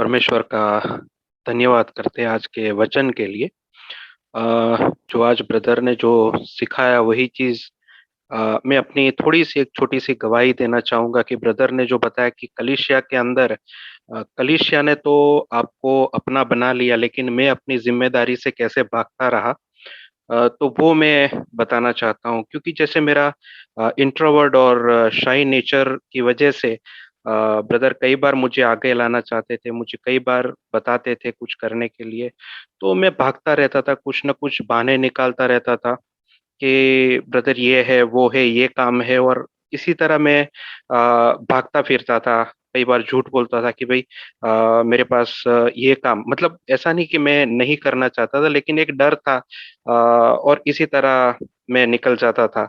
परमेश्वर का धन्यवाद करते हैं आज के वचन के लिए। जो आज ब्रदर ने जो सिखाया वही चीज़ मैं अपनी थोड़ी-सी एक छोटी-सी गवाही देना चाहूँगा कि ब्रदर ने जो बताया कि कलीसिया के अंदर कलीसिया ने तो आपको अपना बना लिया, लेकिन मैं अपनी ज़िम्मेदारी से कैसे भागता रहा। तो वो मैं बताना चाहता हूँ क्योंकि जैसे मेरा इंट्रोवर्ट और शाई नेचर की वजह से ब्रदर कई बार मुझे आगे लाना चाहते थे, मुझे कई बार बताते थे कुछ करने के लिए, तो मैं भागता रहता था, कुछ न कुछ बहाने निकालता रहता था कि ब्रदर ये है, वो है, ये काम है और इसी तरह मैं भागता फिरता था। कई बार झूठ बोलता था कि भई मेरे पास ये काम मतलब ऐसा नहीं कि मैं नहीं करना चाहता था, लेकिन एक डर था और इसी तरह मैं निकल जाता था।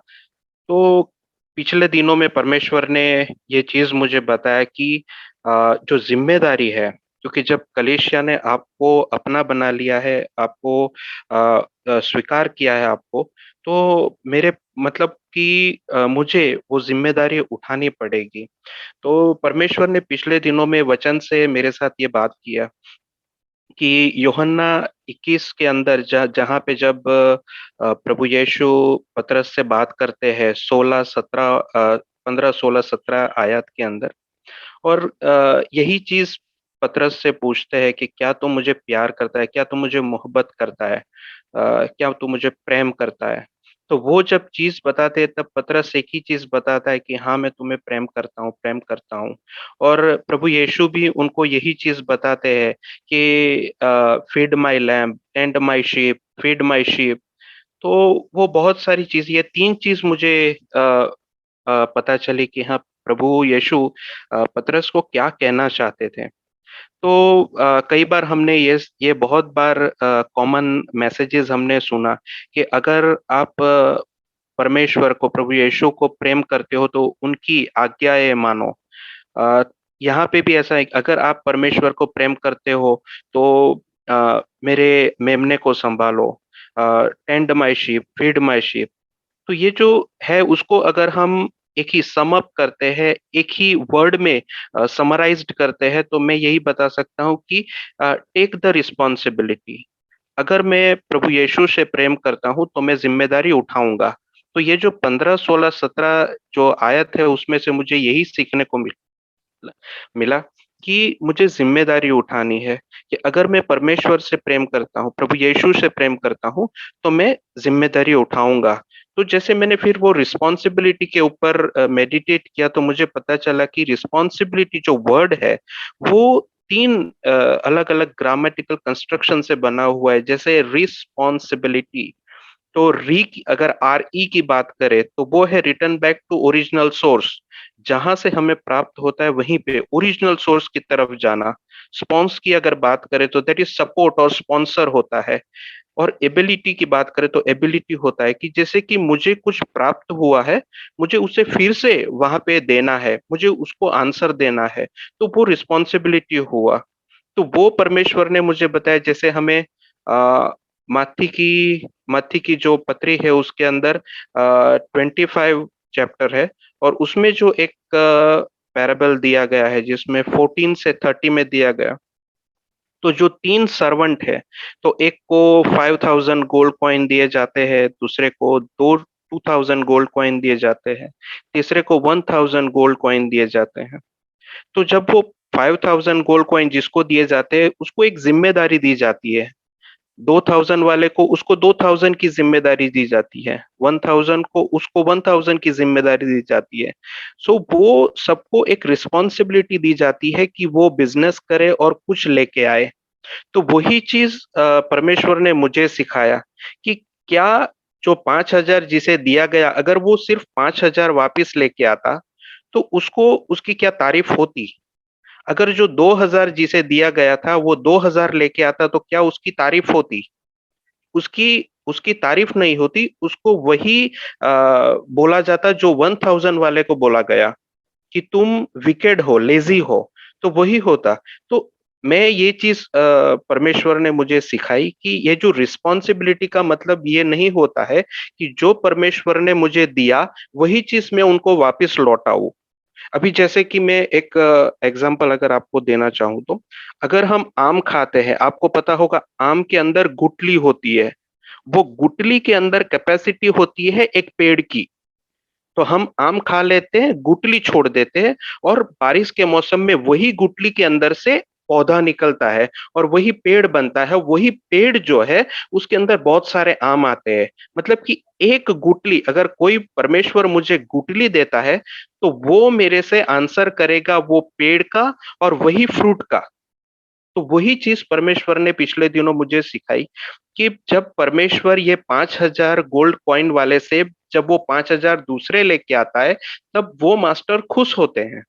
तो पिछले दिनों में परमेश्वर ने ये चीज़ मुझे बताया कि जो ज़िम्मेदारी है, क्योंकि जब कलीसिया ने आपको अपना बना लिया है, आपको स्वीकार किया है आपको, तो मेरे मतलब कि मुझे वो ज़िम्मेदारी उठानी पड़ेगी। तो परमेश्वर ने पिछले दिनों में वचन से मेरे साथ ये बात किया कि यूहन्ना 21 के अंदर जहाँ पे जब प्रभु यीशु पतरस से बात करते हैं 15, 16, 17 आयत के अंदर और यही चीज़ पतरस से पूछते हैं कि क्या तू मुझे प्यार करता है? क्या तू मुझे मोहब्बत करता है? क्या तू मुझे प्रेम करता है? तो वो जब चीज़ बताते हैं तब पतरस एक ही चीज़ बताता है कि हाँ, मैं तुम्हें प्रेम करता हूँ। और प्रभु यीशु भी उनको यही चीज़ बताते हैं कि feed my lamb, tend my sheep, feed my sheep. तो वो बहुत सारी चीज़ ये 3 चीज़ मुझे पता चली कि हाँ, प्रभु यीशु पतरस को क्या कहना चाहते थे। तो कई बार हमने ये बहुत बार कॉमन मैसेजेस हमने सुना कि अगर आप परमेश्वर को, प्रभु यीशु को प्रेम करते हो तो उनकी आज्ञाएँ मानो। अ, यहाँ पे भी ऐसा है कि अगर आप परमेश्वर को प्रेम करते हो तो मेरे मेमने को सँभालो, tend my sheep, feed my sheep. तो ये जो है उसको अगर हम एक ही सम अप करते हैं, एक ही वर्ड में समराइज़्ड करते हैं तो मैं यही बता सकता हूँ कि टेक द रिस्पॉन्सिबिलिटी। अगर मैं प्रभु यीशु से प्रेम करता हूँ तो मैं ज़िम्मेदारी उठाऊँगा। तो ये जो 15, 16, 17 जो आयत है उसमें से मुझे यही सीखने को मिला कि मुझे ज़िम्मेदारी उठानी है कि अगर मैं परमेश्वर से प्रेम करता हूँ, प्रभु यीशु से प्रेम करता हूँ, तो मैं ज़िम्मेदारी उठाऊँगा। तो जैसे मैंने फिर वो रिस्पॉन्सिबिलिटी के ऊपर मेडिटेट किया तो मुझे पता चला कि रिस्पॉन्सिबिलिटी जो वर्ड है, वो 3 अलग-अलग ग्रामेटिकल कंस्ट्रक्शन से बना हुआ है। जैसे रिस्पॉन्सिबिलिटी तो री की अगर आरई की बात करें तो वो है return back to original source. जहाँ से हमें प्राप्त होता है वहीं पे ओरिजिनल सोर्स की तरफ जाना। स्पॉन्स की अगर बात करें तो दैट इज़ सपोर्ट और स्पॉन्सर होता है। और एबिलिटी की बात करें तो एबिलिटी होता है कि जैसे कि मुझे कुछ प्राप्त हुआ है, मुझे उसे फिर से वहाँ पे देना है, मुझे उसको आंसर देना है, तो वो रिस्पॉन्सिबिलिटी हुआ। तो वो परमेश्वर ने मुझे बताया जैसे हमें अ, माथी की जो पत्री है उसके अंदर 25 चैप्टर है और उसमें जो एक पैराबल दिया गया है जिसमें 14 से 30 में दिया गया। तो जो 3 सर्वेंट है, तो एक को 5000 गोल्ड कॉइन दिए जाते हैं, दूसरे को 2000 गोल्ड कॉइन दिए जाते हैं, तीसरे को 1000 गोल्ड कॉइन दिए जाते हैं। तो जब वो 5000 गोल्ड कॉइन जिसको दिए जाते हैं, उसको एक ज़िम्मेदारी दी जाती है। 2000 वाले को उसको 2000 की ज़िम्मेदारी दी जाती है। 1000 को उसको 1000 की ज़िम्मेदारी दी जाती है। सो वो सबको एक रिस्पॉन्सिबिलिटी दी जाती है कि वो बिज़नेस करे और कुछ लेके आए। तो वही चीज़ परमेश्वर ने मुझे सिखाया कि क्या जो 5000 जिसे दिया गया अगर वो सिर्फ़ 5000 वापिस लेके आता, तो उसको उसकी क्या तारीफ़ होती? अगर जो 2000 जिसे दिया गया था वो 2000 लेके आता तो क्या उसकी तारीफ़ होती? उसकी उसकी तारीफ़ नहीं होती, उसको वही बोला जाता जो 1000 वाले को बोला गया कि तुम विकेड हो, लेज़ी हो, तो वही होता। तो मैं ये चीज़ परमेश्वर ने मुझे सिखाई कि ये जो रिस्पॉन्सिबिलिटी का मतलब ये नहीं होता है कि जो परमेश्वर ने मुझे दिया, वही चीज़ मैं उनको वापस लौटाऊँ। अभी जैसे कि मैं एक एग्जांपल अगर आपको देना चाहूँ तो, अगर हम आम खाते हैं, आपको पता होगा आम के अंदर गुठली होती है, वो गुठली के अंदर कैपेसिटी होती है एक पेड़ की। तो हम आम खा लेते हैं, गुठली छोड़ देते हैं और बारिश के मौसम में वही गुठली के अंदर से पौधा निकलता है और वही पेड़ बनता है। वही पेड़ जो है उसके अंदर बहुत सारे आम आते हैं। मतलब कि एक गुठली, अगर कोई परमेश्वर मुझे गुठली देता है तो वो मेरे से आंसर करेगा वो पेड़ का और वही फ्रूट का। तो वही चीज परमेश्वर ने पिछले दिनों मुझे सिखाई कि जब परमेश्वर ये 5,000 गोल्ड कॉइन वाले से जब वो 5,000 दूसरे लेके आता है, तब वो मास्टर खुश होते हैं।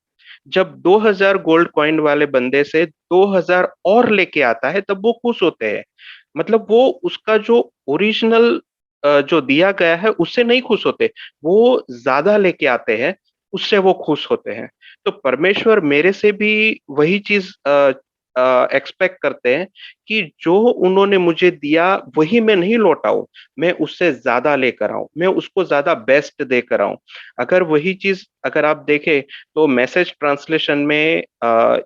जब 2,000 गोल्ड कॉइन वाले बंदे से 2,000 और लेके आता है, तब वो खुश होते हैं। मतलब वो उसका जो ओरिजिनल जो दिया गया है उससे नहीं खुश होते, वो ज्यादा लेके आते हैं, उससे वो खुश होते हैं। तो परमेश्वर मेरे से भी वही चीज एक्सपेक्ट करते हैं कि जो उन्होंने मुझे दिया वही मैं नहीं लौटाऊं, मैं उससे ज्यादा लेकर आऊं, मैं उसको ज्यादा बेस्ट देकर आऊं। अगर वही चीज अगर आप देखें तो मैसेज ट्रांसलेशन में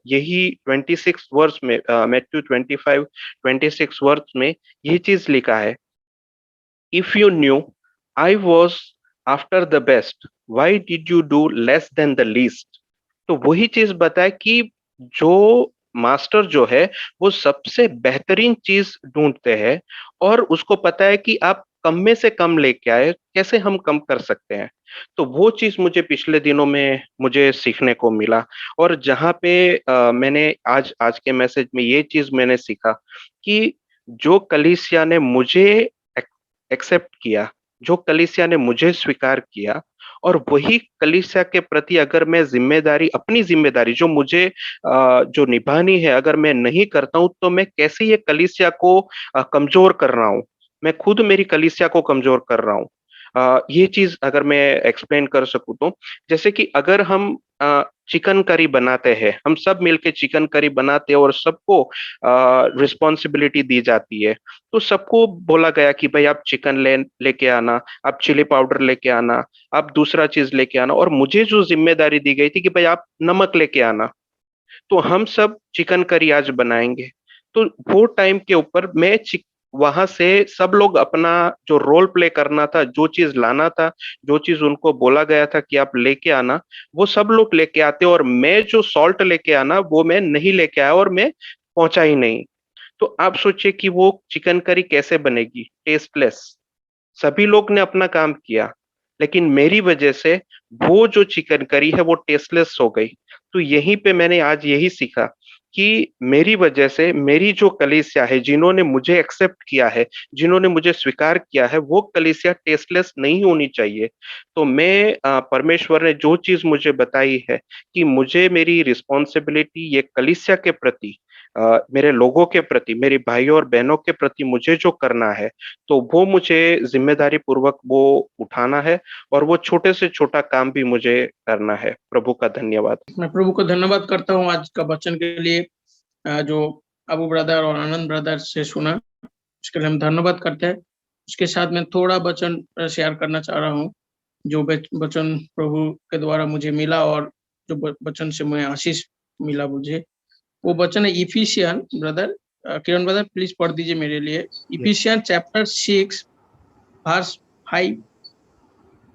यही 26 वर्स में, मैथ्यू 25 26 वर्स में यही चीज लिखा है, if you new I was after the best, why did you do less than the least. तो वही चीज बताए कि जो मास्टर जो है वो सबसे बेहतरीन चीज ढूंढते हैं और उसको पता है कि आप कम में से कम लेके आए, कैसे हम कम कर सकते हैं। तो वो चीज मुझे पिछले दिनों में मुझे सीखने को मिला। और जहाँ पे मैंने आज आज के मैसेज में ये चीज मैंने सीखा कि जो कलीसिया ने मुझे एक्सेप्ट किया, जो कलीसिया ने मुझे स्वीकार किया, और वही कलीसिया के प्रति अगर मैं जिम्मेदारी, अपनी जिम्मेदारी जो मुझे जो निभानी है, अगर मैं नहीं करता हूं तो मैं कैसे ये कलीसिया को कमजोर कर रहा हूँ। मैं खुद मेरी कलीसिया को कमजोर कर रहा हूँ। ये चीज अगर मैं एक्सप्लेन कर सकूं तो, जैसे कि अगर हम चिकन करी बनाते हैं, हम सब मिलके चिकन करी बनाते हैं और सबको रिस्पॉन्सिबिलिटी दी जाती है। तो सबको बोला गया कि भाई आप चिकन लेके आना, आप चिली पाउडर लेके आना, आप दूसरा चीज लेके आना, और मुझे जो जिम्मेदारी दी गई थी कि भाई आप नमक लेके आना। तो हम सब चिकन करी आज बनाएंगे। तो वो टाइम के ऊपर मैं वहां से सब लोग अपना जो रोल प्ले करना था, जो चीज लाना था, जो चीज उनको बोला गया था कि आप लेके आना, वो सब लोग लेके आते, और मैं जो सॉल्ट लेके आना वो मैं नहीं लेके आया और मैं पहुंचा ही नहीं। तो आप सोचिए कि वो चिकन करी कैसे बनेगी, टेस्टलेस। सभी लोग ने अपना काम किया, लेकिन मेरी वजह से वो जो चिकन करी है वो टेस्टलेस हो गई। तो यहीं पे मैंने आज यही सीखा कि मेरी वजह से मेरी जो कलीसिया है, जिन्होंने मुझे एक्सेप्ट किया है, जिन्होंने मुझे स्वीकार किया है, वो कलीसिया टेस्टलेस नहीं होनी चाहिए। तो मैं परमेश्वर ने जो चीज मुझे बताई है कि मुझे मेरी रिस्पॉन्सिबिलिटी ये कलीसिया के प्रति, मेरे लोगों के प्रति, मेरे भाइयों और बहनों के प्रति मुझे जो करना है, तो वो मुझे जिम्मेदारी पूर्वक वो उठाना है, और वो छोटे से छोटा काम भी मुझे करना है। प्रभु का धन्यवाद। मैं प्रभु को धन्यवाद करता हूँ आज का वचन के लिए, जो अबू ब्रदर और आनंद ब्रदर से सुना, उसके लिए हम धन्यवाद करते हैं। उसके साथ मैं थोड़ा वचन शेयर करना चाह रहा हूँ, जो वचन प्रभु के द्वारा मुझे मिला और जो वचन से मैं आशीष मिला मुझे, वो वचन है Ephesian. Brother Kiran brother please पढ़ दीजिए मेरे लिए। इफिसियन चैप्टर 6 वर्स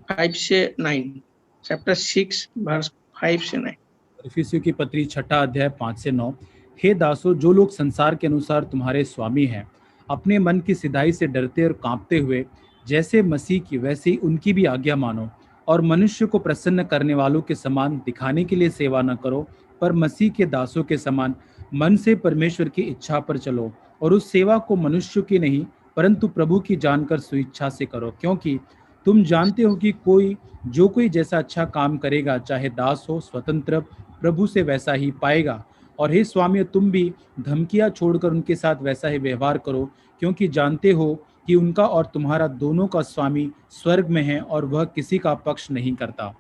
5 से 9। चैप्टर 6 वर्स 5 से 9। इफिसियों की पत्री 6 अध्याय 5 से 9। हे दासो, जो लोग संसार के अनुसार तुम्हारे स्वामी हैं, अपने मन की सिधाई से डरते और कांपते हुए जैसे मसीह की वैसे ही उनकी भी आज्ञा मानो, और मनुष्य को प्रसन्न करने वालों के समान दिखाने के लिए सेवा न करो, पर मसीह के दासों के समान मन से परमेश्वर की इच्छा पर चलो, और उस सेवा को मनुष्य की नहीं परंतु प्रभु की जानकर स्वेच्छा से करो, क्योंकि तुम जानते हो कि कोई जैसा अच्छा काम करेगा, चाहे दास हो स्वतंत्र, प्रभु से वैसा ही पाएगा। और हे स्वामी, तुम भी धमकियां छोड़कर उनके साथ वैसा ही व्यवहार करो, क्योंकि जानते हो कि उनका और तुम्हारा दोनों का स्वामी स्वर्ग में है और वह किसी का पक्ष नहीं करता।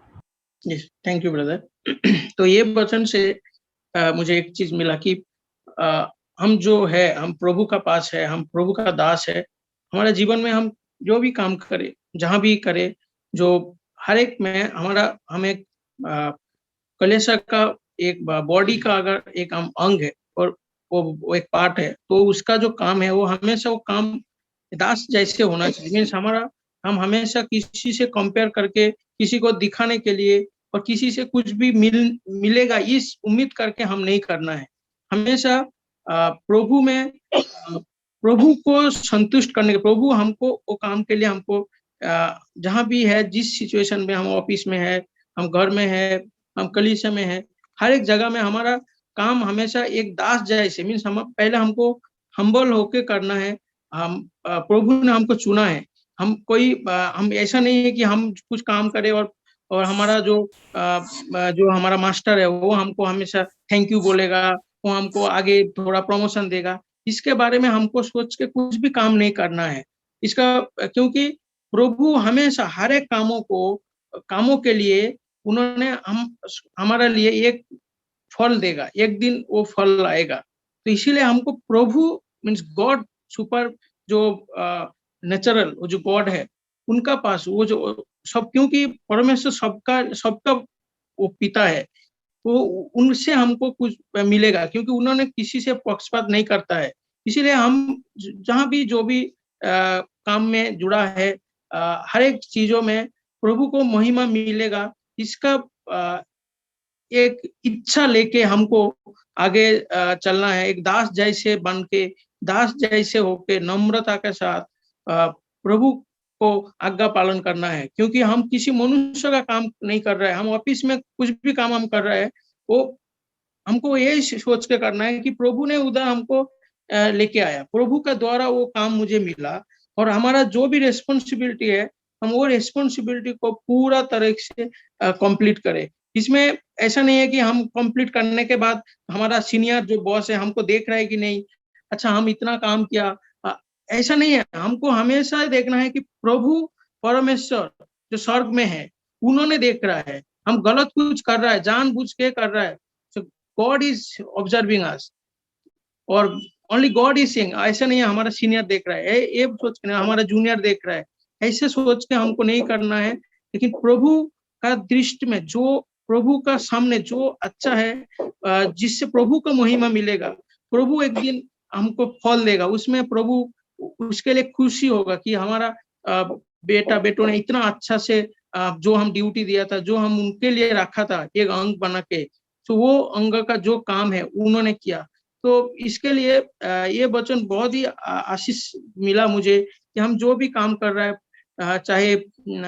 Thank you brother. तो ये वचन से मुझे एक चीज मिला कि हम जो है, हम प्रभु का पास है, हम प्रभु का दास है। हमारे जीवन में हम जो भी काम करें, जहां भी करें, जो हर एक में हमें कलीसिया का एक बॉडी का अगर एक अंग है और वो एक पार्ट है, तो उसका जो काम है वो हमेशा वो काम दास जैसे होना चाहिए। मीन्स हम हमेशा किसी से कंपेयर करके, किसी को दिखाने के लिए और किसी से कुछ भी मिलेगा इस उम्मीद करके हम नहीं करना है। हमेशा प्रभु में प्रभु को संतुष्ट करने के, प्रभु हमको वो काम के लिए हमको जहाँ भी है, जिस सिचुएशन में हम, ऑफिस में है, हम घर में है, हम कलीसिया में है, हर एक जगह में हमारा काम हमेशा एक दास जैसे, मीन्स हम पहले हमको हम्बल होके करना है। हम प्रभु ने हमको चुना है। हम ऐसा नहीं है कि हम कुछ काम करें और हमारा जो हमारा मास्टर है वो हमको हमेशा थैंक यू बोलेगा, वो हमको आगे थोड़ा प्रमोशन देगा। इसके बारे में हमको सोच के कुछ भी काम नहीं करना है। क्योंकि प्रभु हमेशा हर एक कामों के लिए उन्होंने हमारे लिए एक फल देगा, एक दिन वो फल आएगा। तो इसीलिए हमको प्रभु मीन्स गॉड, सुपर जो नेचुरल वो जो गॉड है उनका पास वो जो सब, क्योंकि परमेश्वर सबका वो पिता है, तो उनसे हमको कुछ मिलेगा, क्योंकि उन्होंने किसी से पक्षपात नहीं करता है। इसीलिए हम जहाँ भी जो भी काम में जुड़ा है, हर एक चीजों में प्रभु को महिमा मिलेगा, इसका एक इच्छा लेके हमको आगे चलना है। एक दास जैसे बन के, दास जैसे होके नम्रता के साथ प्रभु को आज्ञा पालन करना है। क्योंकि हम किसी मनुष्य का काम नहीं कर रहे हैं, हम ऑफिस में कुछ भी काम हम कर रहे हैं, वो हमको यही सोच के करना है कि प्रभु ने उधर हमको लेके आया, प्रभु का द्वारा वो काम मुझे मिला, और हमारा जो भी रिस्पॉन्सिबिलिटी है हम वो रिस्पॉन्सिबिलिटी को पूरा तरह से कंप्लीट करें। इसमें ऐसा नहीं है कि हम कंप्लीट करने के बाद हमारा सीनियर जो बॉस है हमको देख रहा है कि नहीं, अच्छा हम इतना काम किया, ऐसा नहीं है। हमको हमेशा देखना है कि प्रभु परमेश्वर जो स्वर्ग में है उन्होंने देख रहा है, हम गलत कुछ कर रहा है जानबूझ के कर रहा है, गॉड इज ऑब्जर्विंग अस, और ओनली गॉड इज सीइंग। ऐसा नहीं है हमारा सीनियर देख रहा है, ये सोच के हमारा जूनियर देख रहा है, ऐसे सोच के हमको नहीं करना है। लेकिन प्रभु का दृष्टि में जो, प्रभु का सामने जो अच्छा है, जिससे प्रभु को महिमा मिलेगा, प्रभु एक दिन हमको फल देगा, उसमें प्रभु उसके लिए खुशी होगा कि हमारा बेटों ने इतना अच्छा से जो हम ड्यूटी दिया था, जो हम उनके लिए रखा था एक अंग बना के, तो वो अंग का जो काम है उन्होंने किया। तो इसके लिए ये वचन बहुत ही आशीष मिला मुझे कि हम जो भी काम कर रहे हैं, चाहे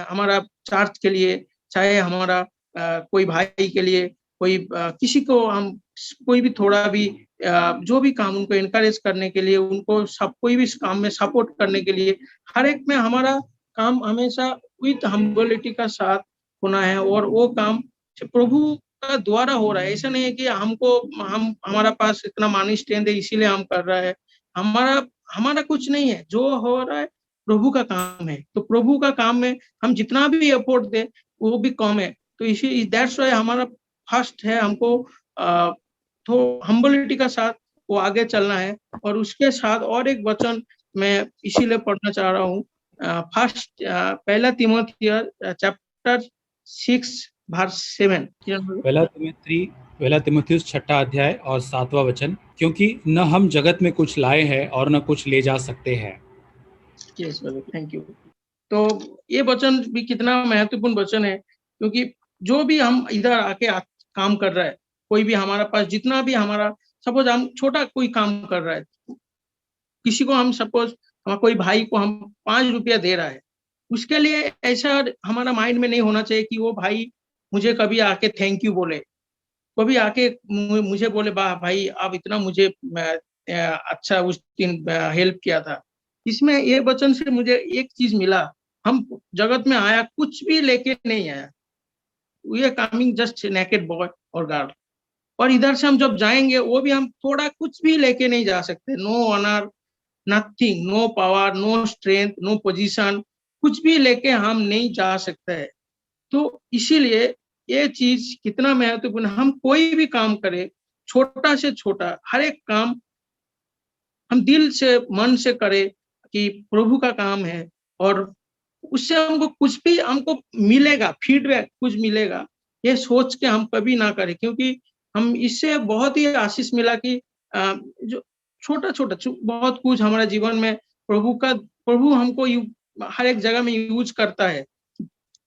हमारा चर्च के लिए, चाहे हमारा कोई भाई के लिए, कोई किसी को हम कोई भी थोड़ा भी जो भी काम उनको इनकरेज करने के लिए, उनको कोई भी काम में सपोर्ट करने के लिए, हर एक में हमारा काम हमेशा विथ हम्बिलिटी का साथ होना है, और वो काम प्रभु का द्वारा हो रहा है। ऐसा नहीं है कि हमारा पास इतना मनी स्ट्रेंथ है इसीलिए हम कर रहा है, हमारा कुछ नहीं है, जो हो रहा है प्रभु का काम है। तो प्रभु का काम में हम जितना भी एफर्ट दे वो भी कम है। तो इसी दैट्स व्हाई हमारा फर्स्ट है हमको तो हम्बिलिटी का साथ वो आगे चलना है। और उसके साथ और एक वचन मैं इसीलिए पढ़ना चाह रहा हूँ, फर्स्ट पहला तीमुथियुस चैप्टर 6 वर्स 7। पहला तीमुथियुस 6 अध्याय और 7वां वचन, क्योंकि न हम जगत में कुछ लाए हैं और न कुछ ले जा सकते हैं। Yes brother, thank you. तो ये वचन भी कितना महत्वपूर्ण वचन है, क्योंकि जो भी हम इधर आके काम कर रहा है, कोई भी हमारा पास जितना भी हमारा, सपोज हम छोटा कोई काम कर रहा है, किसी को हम सपोज कोई भाई को हम 5 रुपया दे रहा है, उसके लिए ऐसा हमारा माइंड में नहीं होना चाहिए कि वो भाई मुझे कभी आके थैंक यू बोले, कभी आके मुझे बोले वाह भाई आप इतना मुझे अच्छा उस दिन हेल्प किया था। इसमें ये वचन से मुझे एक चीज मिला, हम जगत में आया कुछ भी लेके नहीं आया, we are coming just naked boy और गर्ल, और इधर से हम जब जाएंगे वो भी हम थोड़ा कुछ भी लेके नहीं जा सकते। No honour, nothing, no power, no strength, no position, कुछ भी लेके हम नहीं जा सकते हैं। तो इसीलिए ये चीज कितना महत्वपूर्ण, हम कोई भी काम करें, छोटा से छोटा हर एक काम हम दिल से मन से करें कि प्रभु का काम है, और उससे हमको कुछ भी हमको मिलेगा, फीडबैक कुछ मिलेगा, ये सोच के हम कभी ना करें, क्योंकि हम इससे बहुत ही आशीष मिला कि जो छोटा-छोटा बहुत कुछ हमारे जीवन में प्रभु हमको हर एक जगह में यूज़ करता है।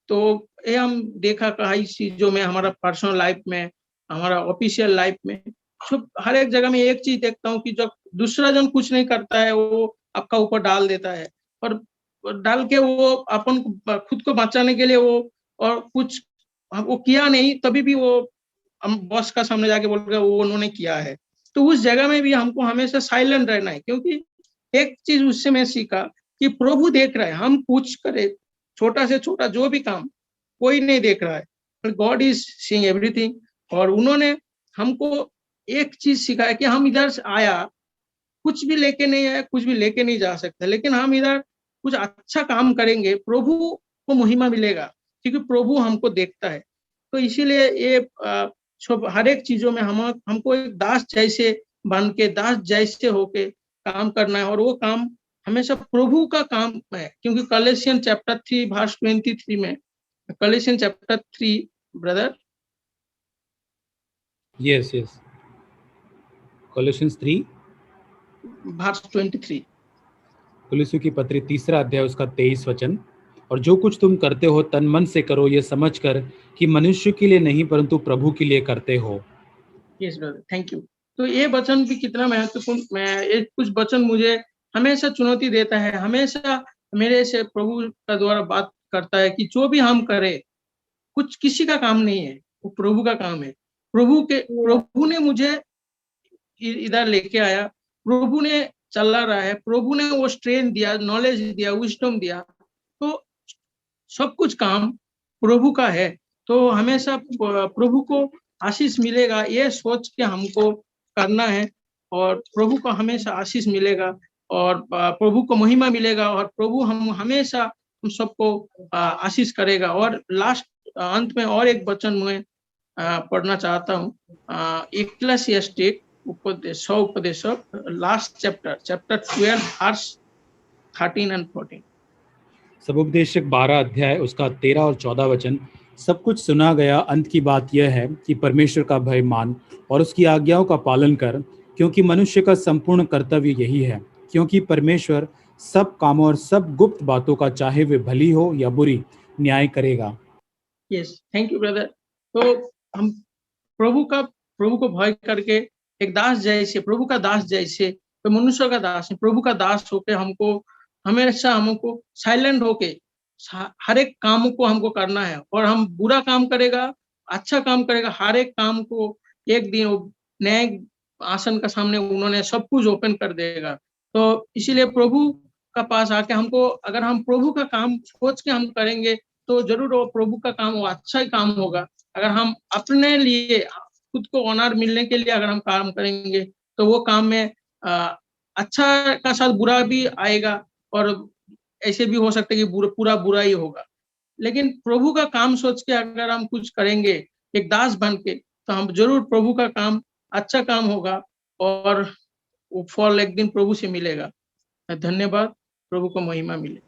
तो ये हम देखा कई चीज़ों में, हमारा पर्सनल लाइफ में, हमारा ऑफिशियल लाइफ में, सब हर एक जगह में एक चीज़ देखता हूँ कि जब दूसरा जन कुछ नहीं करता है, वो आपका ऊपर डाल देता है और डाल के वो अपन खुद को बचाने के लिए वो और कुछ वो किया नहीं, तभी भी वो हम बॉस का सामने जाके बोल रहे हैं वो उन्होंने किया है। तो उस जगह में भी हमको हमेशा साइलेंट रहना है, क्योंकि एक चीज़ उससे मैं सीखा कि प्रभु देख रहा है, हम कुछ करें, छोटा से छोटा जो भी काम, कोई नहीं देख रहा है, पर गॉड इज़ सीइंग एवरीथिंग। और उन्होंने हमको एक चीज़ सिखाया कि हम इधर से आया, कुछ भी लेके नहीं आया, कुछ भी लेके नहीं जा सकते, लेकिन हम इधर कुछ अच्छा काम करेंगे, प्रभु को महिमा मिलेगा, क्योंकि प्रभु हमको देखता है। तो इसीलिए ये सब हर एक चीज़ों में हमको एक दास जैसे बन के, दास जैसे होके काम करना है, और वो काम हमेशा प्रभु का काम है, क्योंकि कलेसियन चैप्टर 3 वर्स 23 में, Colossians chapter 3 brother. Yes yes, Colossians 3 verse 23। कुलुस्सियों की पत्री 3 अध्याय उसका 23 वचन, और जो कुछ तुम करते हो तन मन से करो, ये समझकर कि मनुष्य के लिए नहीं परंतु प्रभु के लिए करते हो। Yes brother, thank you. तो ये वचन भी कितना महत्वपूर्ण, मैं ये कुछ वचन मुझे हमेशा चुनौती देता है, हमेशा मेरे से प्रभु का द्वारा बात करता है कि जो भी हम करें, कुछ किसी का काम नहीं है, वो प्रभु का काम है। प्रभु ने मुझे इधर लेके आया, प्रभु ने चला रहा है, प्रभु ने वो स्ट्रेंथ दिया, नॉलेज दिया, विजडम दिया, तो सब कुछ काम प्रभु का है। तो हमेशा प्रभु को आशीष मिलेगा, ये सोच के हमको करना है, और प्रभु को हमेशा आशीष मिलेगा, और प्रभु को महिमा मिलेगा, और प्रभु हम हमेशा हम सबको आशीष करेगा। और लास्ट अंत में और एक वचन मैं पढ़ना चाहता हूँ, इक्लेसियास्टिक उपदेशक, लास्ट चैप्टर 12 वर्स 13 and 14। सबोपदेशक 12 अध्याय उसका 13 और 14 वचन, सब कुछ सुना गया, अंत की बात यह है कि परमेश्वर का भय मान और उसकी आज्ञाओं का पालन कर, क्योंकि मनुष्य का संपूर्ण कर्तव्य यही है, क्योंकि परमेश्वर सब कामों और सब गुप्त बातों का, चाहे वे भली हो या बुरी, न्याय करेगा। Yes, thank you brother. तो हम प्रभु को भय करके एक दास जैसे, प्रभु का दास जैसे, तो मनुष्य का दास है, प्रभु का दास होके हमको हमेशा हमको साइलेंट होके हर एक काम को हमको करना है, और हम बुरा काम करेगा, अच्छा काम करेगा, हर एक काम को एक दिन वो न्याय आसन का सामने उन्होंने सब कुछ ओपन कर देगा। तो इसीलिए प्रभु का पास आके हमको, अगर हम प्रभु का काम सोच के हम करेंगे, तो जरूर वो प्रभु का काम वो अच्छा ही काम होगा। अगर हम अपने लिए खुद को ऑनर मिलने के लिए अगर हम काम करेंगे, तो वो काम में अच्छा का साथ बुरा भी आएगा, और ऐसे भी हो सकता है कि पूरा बुरा ही होगा। लेकिन प्रभु का काम सोच के अगर हम कुछ करेंगे, एक दास बन के, तो हम जरूर प्रभु का काम अच्छा काम होगा, और वो फल एक दिन प्रभु से मिलेगा। धन्यवाद, प्रभु को महिमा मिले।